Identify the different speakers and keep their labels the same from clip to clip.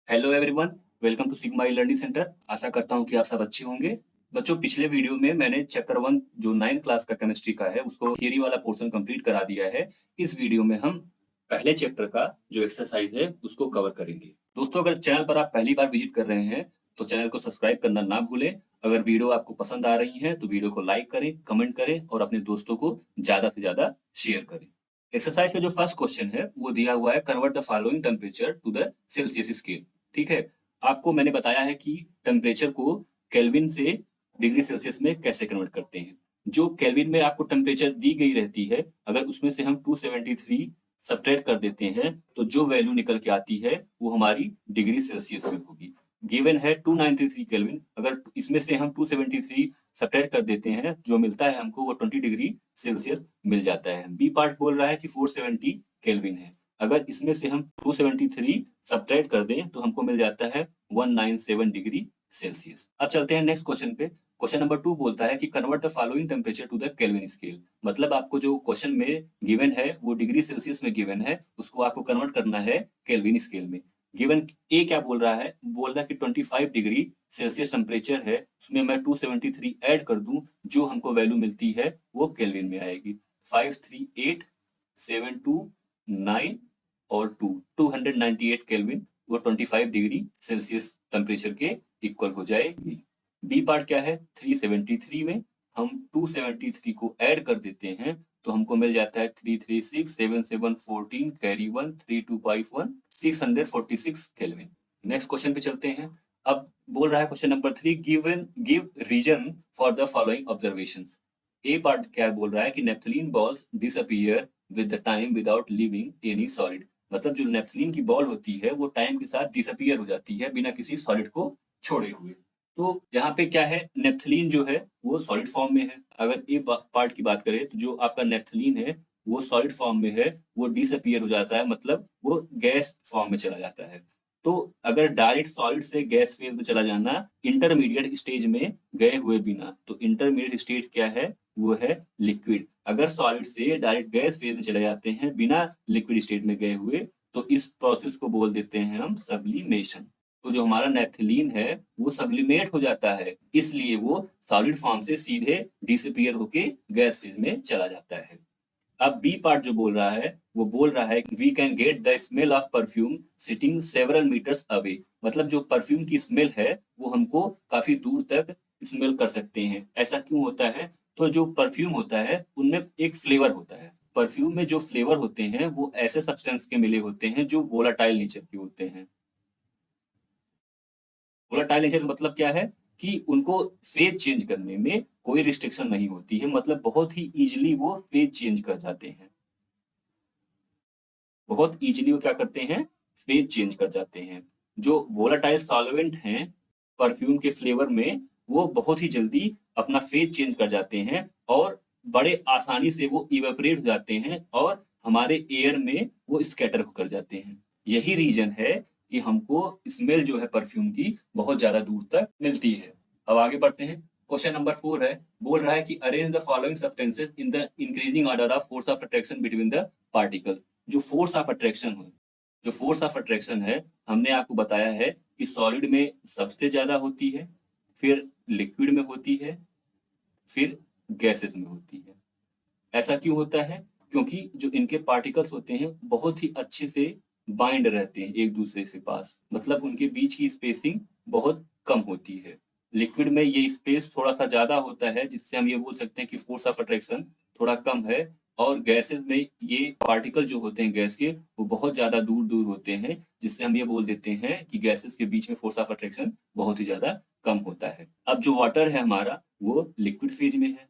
Speaker 1: Hello everyone, welcome to Sigma Learning Centre. आशा करता हूँ कि आप सब अच्छे होंगे। बच्चों, पिछले वीडियो में मैंने चैप्टर 1 जो 9th क्लास का केमिस्ट्री का है उसको थियरी वाला पोर्शन कंप्लीट करा दिया है। इस वीडियो में हम पहले चैप्टर का जो एक्सरसाइज है उसको कवर करेंगे। दोस्तों, अगर चैनल पर आप पहली बार विजिट कर रहे हैं तो चैनल को सब्सक्राइब करना ना भूलें। अगर वीडियो आपको पसंद आ रही है तो वीडियो को लाइक करें, कमेंट करें और अपने दोस्तों को ज्यादा से ज्यादा शेयर करें। एक्सरसाइज का जो फर्स्ट क्वेश्चन है वो दिया हुआ है, convert the following temperature to the Celsius scale. ठीक है, आपको मैंने बताया है कि टेम्परेचर को केल्विन से डिग्री सेल्सियस में कैसे कन्वर्ट करते हैं। जो केल्विन में आपको टेम्परेचर दी गई रहती है, अगर उसमें से हम 273 सब्ट्रैक्ट कर देते हैं तो जो वैल्यू निकल के आती है वो हमारी डिग्री सेल्सियस में होगी। गिवन है 293 केल्विन, अगर इसमें से हम 273 सब्ट्रैक्ट कर देते हैं जो मिलता है हमको वो 20 डिग्री सेल्सियस मिल जाता है। बी पार्ट बोल रहा है कि 470 केल्विन है, अगर इसमें से हम 273 सब्ट्रैक्ट कर दें तो हमको मिल जाता है 197 डिग्री सेल्सियस। अब चलते हैं नेक्स्ट क्वेश्चन पे। क्वेश्चन नंबर 2 बोलता है कि convert the following temperature to the kelvin scale. मतलब आपको जो क्वेश्चन में गिवन है वो डिग्री सेल्सियस में गिवन है, उसको आपको कन्वर्ट करना है केल्विन स्केल में। गिवन ए क्या बोल रहा है, बोल रहा है कि 25 डिग्री सेल्सियस टेम्परेचर है, उसमें मैं 273 ऐड कर दूं, जो हमको वैल्यू मिलती है वो केल्विन में आएगी। 538 729 और 298 केल्विन, वो 25 डिग्री सेल्सियस टेम्परेचर के इक्वल हो जाएगी। बी पार्ट क्या है, 373 में हम 273 को ऐड कर देते हैं तो हमको मिल जाता है 336 7 7 14 कैरी 1 3251 646 केल्विन। नेक्स्ट क्वेश्चन पे चलते हैं। अब बोल रहा है question number 3, give reason for the following observations. A part क्या बोल रहा है कि naphthalene balls disappear with the time without living any solid. मतलब जो नेप्थलीन की बॉल होती है वो टाइम के साथ डिसअपीयर हो जाती है बिना किसी सॉलिड को छोड़े हुए। तो यहाँ पे क्या है, नेप्थलीन जो है वो सॉलिड फॉर्म में है। अगर ए पार्ट की बात करें तो जो आपका नेप्थलीन है वो सॉलिड फॉर्म में है, वो डिसअपीयर हो जाता है, मतलब वो गैस फॉर्म में चला जाता है। तो अगर डायरेक्ट सॉलिड से गैस फेज में चला जाना इंटरमीडिएट स्टेज में गए हुए बिना, तो इंटरमीडिएट स्टेज क्या है, वो है लिक्विड। अगर सॉलिड से डायरेक्ट गैस फेज में चले जाते हैं बिना लिक्विड स्टेट में गए हुए तो इस प्रोसेस को बोल देते हैं हम सब्लिमेशन। तो जो हमारा नेप्थलीन है वो सब्लिमेट हो जाता है, इसलिए वो सॉलिड फॉर्म से सीधे डिसअपीयर होके गैस फेज में चला जाता है। अब बी पार्ट जो बोल रहा है वो बोल रहा है we can get the smell of perfume sitting several metres away. मतलब जो परफ्यूम की स्मेल है वो हमको काफी दूर तक स्मेल कर सकते हैं। ऐसा क्यों होता है, तो जो परफ्यूम होता है उनमें एक फ्लेवर होता है। परफ्यूम में जो फ्लेवर होते हैं वो ऐसे सब्सटेंस के मिले होते हैं जो वोलाटाइल नेचर के होते हैं। वोलेटाइल नेचर का मतलब क्या है कि उनको फेज चेंज करने में कोई रिस्ट्रिक्शन नहीं होती है, मतलब बहुत ही इजीली वो फेज चेंज कर जाते हैं। बहुत इजीली वो क्या करते हैं, फेज चेंज कर जाते हैं। जो वोलेटाइल सॉल्वेंट हैं परफ्यूम के फ्लेवर में, वो बहुत ही जल्दी अपना फेज चेंज कर जाते हैं और बड़े आसानी से वो इवेपोरेट हो जाते हैं और हमारे एयर में वो स्कैटर होकर जाते हैं। यही रीजन है कि हमको स्मेल जो है परफ्यूम की बहुत ज्यादा दूर तक मिलती है। अब आगे बढ़ते हैं। क्वेश्चन नंबर 4 है, बोल रहा है कि arrange the following substances in the increasing order of force of attraction between the particles. जो फोर्स ऑफ अट्रैक्शन है, जो फोर्स ऑफ अट्रैक्शन है, हमने आपको बताया है कि सॉलिड में सबसे ज्यादा होती है, फिर लिक्विड में होती है, फिर गैसेस में होती है। ऐसा क्यों होता है, क्योंकि जो इनके पार्टिकल्स होते हैं बहुत ही अच्छे से बाइंड रहते हैं एक दूसरे से पास, मतलब उनके बीच की स्पेसिंग बहुत कम होती है। लिक्विड में ये स्पेस थोड़ा सा ज्यादा होता है, जिससे हम ये बोल सकते हैं कि फोर्स ऑफ अट्रैक्शन थोड़ा कम है। और गैसेस में ये पार्टिकल जो होते हैं गैस के, वो बहुत ज्यादा दूर दूर होते हैं, जिससे हम ये बोल देते हैं कि गैसेस के बीच में फोर्स ऑफ अट्रैक्शन बहुत ही ज्यादा कम होता है। अब जो वाटर है हमारा वो लिक्विड फेज में है,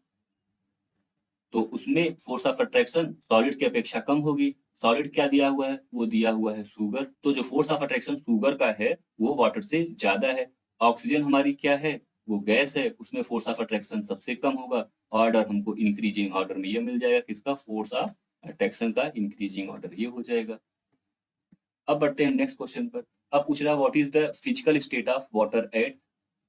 Speaker 1: तो उसमें फोर्स ऑफ अट्रैक्शन सॉलिड की अपेक्षा कम होगी। सॉलिड क्या दिया हुआ है, वो दिया हुआ है शुगर, तो जो फोर्स ऑफ अट्रैक्शन शुगर का है वो वाटर से ज्यादा है। ऑक्सीजन हमारी क्या है, वो गैस है, उसमें फोर्स ऑफ अट्रैक्शन सबसे कम होगा। ऑर्डर हमको इंक्रीजिंग ऑर्डर में ये मिल जाएगा, किसका, फोर्स ऑफ अट्रैक्शन का इंक्रीजिंग ऑर्डर ये हो जाएगा। अब बढ़ते हैं नेक्स्ट क्वेश्चन पर। अब पूछ रहा है what is the physical state of water at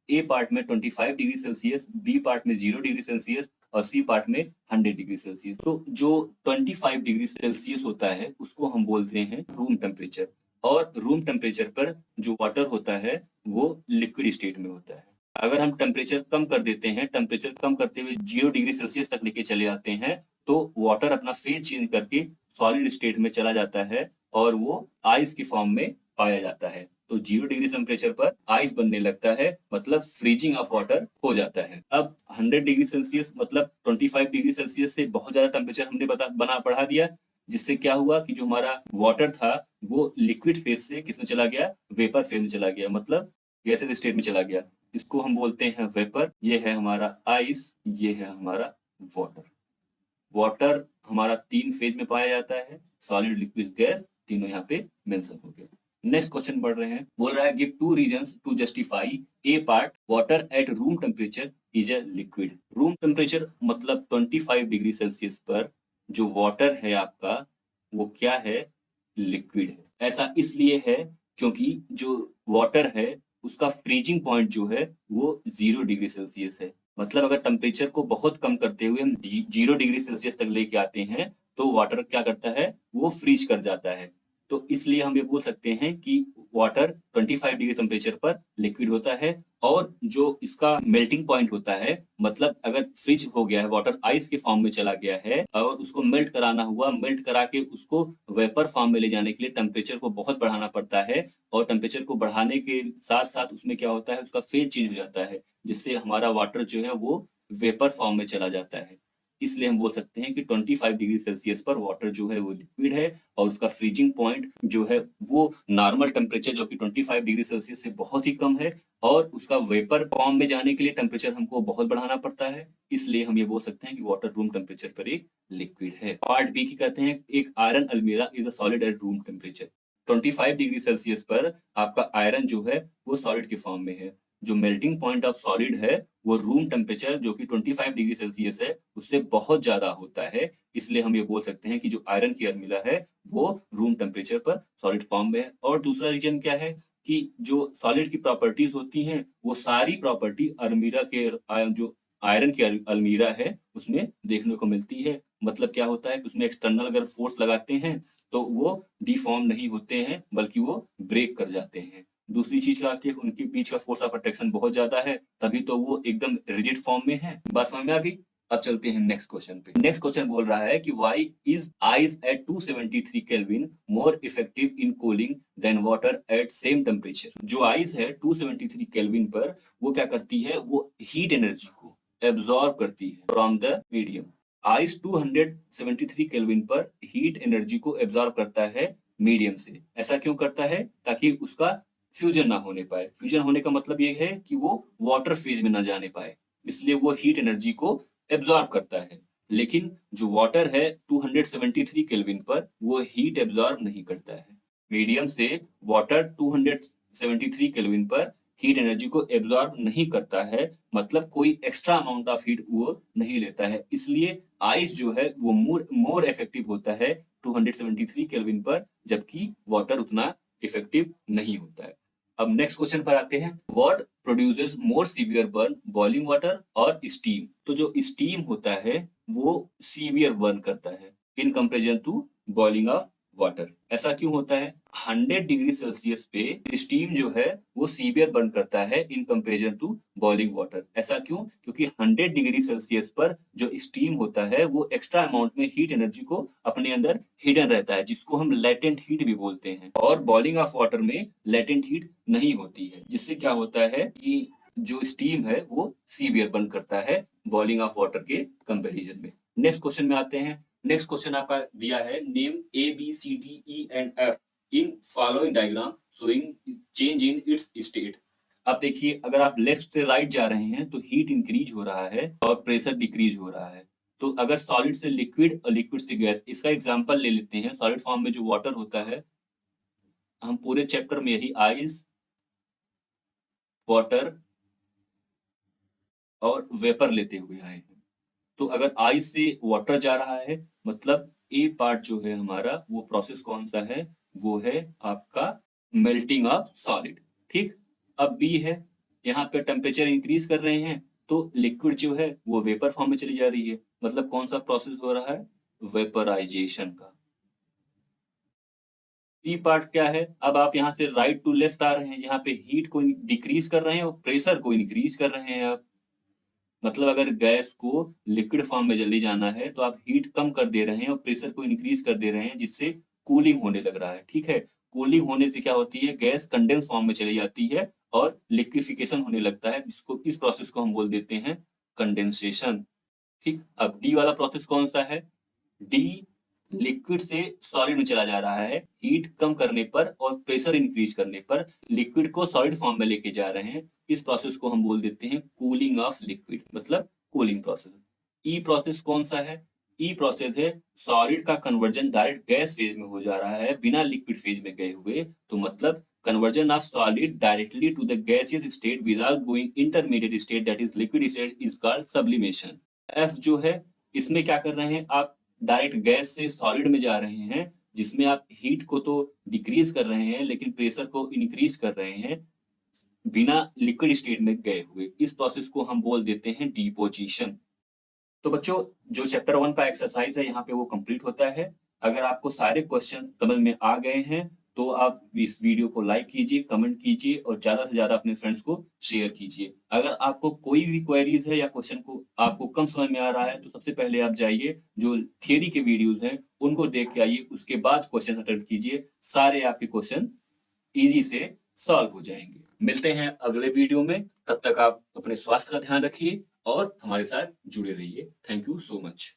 Speaker 1: A part में 25 डिग्री सेल्सियस, बी पार्ट में 0 डिग्री सेल्सियस और सी पार्ट में 100 डिग्री सेल्सियस। तो जो 25 डिग्री सेल्सियस होता है उसको हम बोलते हैं रूम टेम्परेचर। और रूम टेम्परेचर पर जो वाटर होता है वो लिक्विड स्टेट में होता है। अगर हम टेम्परेचर कम कर देते हैं, टेम्परेचर कम करते हुए 0 डिग्री सेल्सियस तक लेके चले आते हैं, तो वाटर अपना फेज चेंज करके सॉलिड स्टेट में चला जाता है और वो आइस की फॉर्म में पाया जाता है। तो 0 डिग्री टेम्परेचर पर आइस बनने लगता है, मतलब फ्रीजिंग ऑफ वाटर हो जाता है। अब 100 डिग्री सेल्सियस मतलब 25 डिग्री सेल्सियस से बहुत ज्यादा टेम्परेचर हमने बढ़ा दिया, जिससे क्या हुआ कि जो हमारा वाटर था वो लिक्विड फेज से किसमें चला गया, वेपर फेज में चला गया, मतलब गैसेस स्टेट में चला गया। इसको हम बोलते हैं वेपर। ये है हमारा आइस, ये है हमारा वाटर। वाटर हमारा 3 फेज में पाया जाता है, सॉलिड लिक्विड गैस, तीनों यहाँ पे मेंशन हो गए। नेक्स्ट क्वेश्चन बढ़ रहे हैं, बोल रहा है give 2 reasons to justify A part water at room temperature is a liquid. Room temperature मतलब 25 डिग्री सेल्सियस पर जो वाटर है आपका वो क्या है, लिक्विड है। ऐसा इसलिए है क्योंकि जो वाटर है उसका फ्रीजिंग पॉइंट जो है वो 0 डिग्री सेल्सियस है। मतलब अगर टेम्परेचर को बहुत कम करते हुए हम 0 डिग्री सेल्सियस तक लेके आते हैं तो वाटर क्या करता है, वो फ्रीज कर जाता है। तो इसलिए हम ये बोल सकते हैं कि वाटर 25 डिग्री टेम्परेचर पर लिक्विड होता है। और जो इसका मेल्टिंग पॉइंट होता है, मतलब अगर फ्रिज हो गया है, वाटर आइस के फॉर्म में चला गया है और उसको मेल्ट कराना हुआ, मेल्ट करा के उसको वेपर फॉर्म में ले जाने के लिए टेम्परेचर को बहुत बढ़ाना पड़ता है। और टेम्परेचर को बढ़ाने के साथ साथ उसमें क्या होता है, उसका फेज चेंज हो जाता है, जिससे हमारा वाटर जो है वो वेपर फॉर्म में चला जाता है। इसलिए हम बोल सकते हैं कि 25 डिग्री सेल्सियस पर वाटर जो है वो लिक्विड है और उसका फ्रीजिंग पॉइंट जो है वो नॉर्मल टेम्परेचर जो कि 25 डिग्री सेल्सियस से बहुत ही कम है और उसका वेपर फॉर्म में जाने के लिए टेम्परेचर हमको बहुत बढ़ाना पड़ता है। इसलिए हम ये बोल सकते हैं कि वाटर रूम टेम्परेचर पर एक लिक्विड है। पार्ट बी की कहते हैं एक आयरन अलमीरा is a solid at room temperature. 25 degree Celsius पर आपका आयरन जो है वो सॉलिड के फॉर्म में है। जो मेल्टिंग पॉइंट ऑफ सॉलिड है वो रूम टेम्परेचर जो कि 25 डिग्री सेल्सियस है उससे बहुत ज्यादा होता है। इसलिए हम ये बोल सकते हैं कि जो आयरन की अलमीरा है वो रूम टेम्परेचर पर सॉलिड फॉर्म में है। और दूसरा रीजन क्या है कि जो सॉलिड की प्रॉपर्टीज होती हैं वो सारी प्रॉपर्टी अलमीरा के जो आयरन की अलमीरा है उसमें देखने को मिलती है। मतलब क्या होता है कि उसमें एक्सटर्नल अगर फोर्स लगाते हैं तो वो डिफॉर्म नहीं होते हैं बल्कि वो ब्रेक कर जाते हैं। दूसरी चीज क्या आती है, उनके बीच का फोर्स ऑफ अट्रैक्शन बहुत ज्यादा है, तभी तो वो एकदम रिजिड फॉर्म में है। बात समझ में आ गई। अब चलते हैं नेक्स्ट क्वेश्चन पे। नेक्स्ट क्वेश्चन बोल रहा है कि why is ice at 273 kelvin more effective in cooling than water at same temperature. जो आइस है 273 केल्विन पर वो क्या करती है, वो हीट एनर्जी को एब्जॉर्ब करती है from the medium. Ice 273 kelvin पर हीट एनर्जी को एब्जॉर्ब करता है मीडियम से। ऐसा क्यों करता है, ताकि उसका फ्यूजन ना होने पाए। फ्यूजन होने का मतलब ये है कि वो वाटर फेज में ना जाने पाए, इसलिए वो हीट एनर्जी को एब्जॉर्ब करता है। लेकिन जो वाटर है 273 केल्विन पर वो हीट एब्जॉर्ब नहीं करता है। मीडियम से वाटर 273 केल्विन पर हीट एनर्जी को एब्जॉर्ब नहीं करता है, मतलब कोई एक्स्ट्रा अमाउंट ऑफ हीट वो नहीं लेता है। इसलिए आइस जो है वो मोर इफेक्टिव होता है 273 केल्विन पर, जबकि वाटर उतना इफेक्टिव नहीं होता है। अब नेक्स्ट क्वेश्चन पर आते हैं, what produces more severe burn, boiling water और स्टीम। तो जो स्टीम होता है वो सीवियर बर्न करता है in comparison to boiling of water. ऐसा क्यों होता है, 100 डिग्री सेल्सियस पे स्टीम जो है वो सीवियर बर्न करता है in comparison to boiling water. ऐसा क्यों, क्योंकि 100 डिग्री सेल्सियस पर जो स्टीम होता है वो एक्स्ट्रा अमाउंट में हीट एनर्जी को अपने अंदर हिडन रहता है, जिसको हम लेटेंट हीट भी बोलते हैं। और बॉइलिंग ऑफ वाटर में लेटेंट हीट नहीं होती है, जिससे क्या होता है कि जो स्टीम है वो सीवियर बर्न करता है बॉइलिंग ऑफ वाटर के कंपैरिजन में। नेक्स्ट क्वेश्चन में आते हैं। नेक्स्ट क्वेश्चन आपका दिया है, name A B C D E and F in following diagram showing change in its state. अब देखिए, अगर आप लेफ्ट से राइट जा रहे हैं तो हीट इंक्रीज हो रहा है और प्रेशर डिक्रीज हो रहा है। तो अगर सॉलिड से लिक्विड और लिक्विड से गैस, इसका एग्जांपल ले लेते हैं। सॉलिड फॉर्म में जो वाटर होता है, हम पूरे चैप्टर में यही आइस, वाटर और वेपर लेते हुए आए हैं। तो अगर आइस से वाटर जा रहा है, मतलब ए पार्ट जो है हमारा वो प्रोसेस कौन सा है, वो है आपका मेल्टिंग ऑफ सॉलिड। ठीक। अब बी है, यहाँ पे टेम्परेचर इंक्रीज कर रहे हैं तो लिक्विड जो है वो वेपर फॉर्म में चली जा रही है, मतलब कौन सा प्रोसेस हो रहा है, वेपराइजेशन का। सी पार्ट क्या है, अब आप यहाँ से राइट टू लेफ्ट आ रहे हैं, यहाँ पे हीट को डिक्रीज कर रहे हैं और प्रेशर को इंक्रीज कर रहे हैं आप। मतलब अगर गैस को लिक्विड फॉर्म में जल्दी जाना है तो आप हीट कम कर दे रहे हैं और प्रेशर को इंक्रीज कर दे रहे हैं, जिससे कूलिंग होने लग रहा है। ठीक है, कूलिंग होने से क्या होती है, गैस कंडेंस फॉर्म में चली जाती है और लिक्विफिकेशन होने लगता है, जिसको इस प्रोसेस को हम बोल देते हैं कंडेंसेशन। ठीक, अब डी वाला प्रोसेस कौन सा है, डी लिक्विड से सॉलिड में चला जा रहा है, हीट कम करने पर और प्रेशर इंक्रीज करने पर लिक्विड को सॉलिड फॉर्म में लेके जा रहे हैं। इस प्रोसेस को हम बोल देते हैं कूलिंग ऑफ लिक्विड, मतलब कूलिंग प्रोसेस। ई प्रोसेस कौन सा है, ई प्रोसेस है सॉलिड का कन्वर्जन डायरेक्ट गैस फेज में हो जा रहा है बिना लिक्विड फेज में गए हुए, तो मतलब conversion of solid directly to the gaseous state without going intermediate state that is liquid state is called sublimation। F जो है, इसमें क्या कर रहे हैं आप, डायरेक्ट गैस से सॉलिड में जा रहे हैं, जिसमें आप हीट को तो डिक्रीज कर रहे हैं लेकिन प्रेशर को इंक्रीज कर रहे हैं बिना लिक्विड स्टेट में गए हुए। इस प्रोसेस को हम बोल देते हैं डिपोजिशन। तो बच्चों, जो चैप्टर 1 का एक्सरसाइज है यहाँ पे वो कंप्लीट होता है। अगर आपको सारे क्वेश्चन समझ में आ गए हैं तो आप इस वीडियो को लाइक कीजिए, कमेंट कीजिए और ज्यादा से ज्यादा अपने फ्रेंड्स को शेयर कीजिए। अगर आपको कोई भी क्वेरीज है या क्वेश्चन को आपको कम समझ में आ रहा है तो सबसे पहले आप जाइए, जो थियरी के वीडियोज हैं उनको देख के आइए, उसके बाद क्वेश्चन अटेम्प्ट कीजिए, सारे आपके क्वेश्चन इजी से सॉल्व हो जाएंगे। मिलते हैं अगले वीडियो में, तब तक आप अपने स्वास्थ्य का ध्यान रखिए और हमारे साथ जुड़े रहिए। Thank you so much.